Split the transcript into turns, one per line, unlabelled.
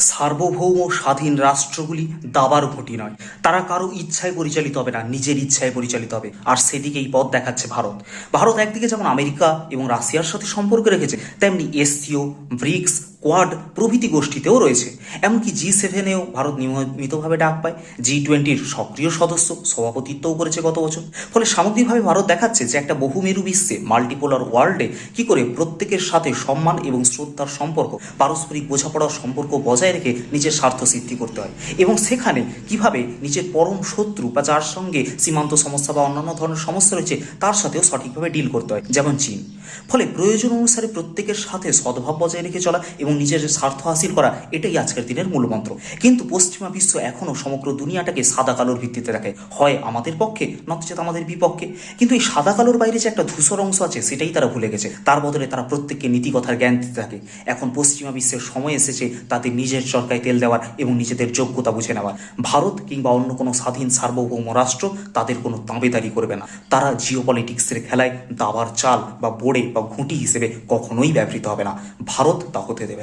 সার্বভৌম স্বাধীন রাষ্ট্রগুলি দাবার ঘটি নয়। তারা কারো ইচ্ছায় পরিচালিত হবে না, নিজের ইচ্ছায় পরিচালিত হবে। আর সেদিকেই পথ দেখাচ্ছে ভারত। ভারত একদিকে যেমন আমেরিকা এবং রাশিয়ার সাথে সম্পর্ক রেখেছে, তেমনি এসসিও, ব্রিক্স, কোয়াড প্রভৃতি গোষ্ঠীতেও রয়েছে। এমনকি G7-এও ভারত নিয়মিতভাবে ডাক পায়। G20-র সক্রিয় সদস্য, সভাপতিত্বও করেছে গত বছর। ফলে সামগ্রিকভাবে ভারত দেখাচ্ছে যে একটা বহুমেরু বিশ্বে, মাল্টিপোলার ওয়ার্ল্ডে কি করে প্রত্যেকের সাথে সম্মান এবং শ্রদ্ধার সম্পর্ক, পারস্পরিক বোঝাপড়ার সম্পর্ক বজায় রেখে নিজের স্বার্থ সিদ্ধি করতে হয়, এবং সেখানে কিভাবে নিজের পরম শত্রু বা যার সঙ্গে সীমান্ত সমস্যা বা অন্যান্য ধরনের সমস্যা রয়েছে তার সাথেও সঠিকভাবে ডিল করতে হয়, যেমন চীন। ফলে প্রয়োজন অনুসারে প্রত্যেকের সাথে সদ্ভাব বজায় রেখে চলা এবং নিজের স্বার্থ হাসিল করা, এটাই আজকের দিনের মূলমন্ত্র। কিন্তু পশ্চিমা বিশ্ব এখনও সমগ্র দুনিয়াটাকে সাদা কালোর ভিত্তিতে দেখে, হয় আমাদের পক্ষে নচেত আমাদের বিপক্ষে। কিন্তু এই সাদা কালোর বাইরে যে একটা ধূসর অংশ আছে সেটাই তারা ভুলে গেছে। তার বদলে তারা প্রত্যেককে নীতিকথার জ্ঞান দিতে থাকে। এখন পশ্চিমা বিশ্বের সময় এসেছে তাদের নিজের চরকায় তেল দেওয়ার এবং নিজেদের যোগ্যতা বুঝে নেওয়ার। ভারত কিংবা অন্য কোনো স্বাধীন সার্বভৌম রাষ্ট্র তাদের কোনো তাঁবেদারি করবে না। তারা জিওপলিটিক্সের খেলায় দাবার চাল বা বোড়ে বা ঘুঁটি হিসেবে কখনোই ব্যবহৃত হবে না। ভারত তা হতে দেবে না।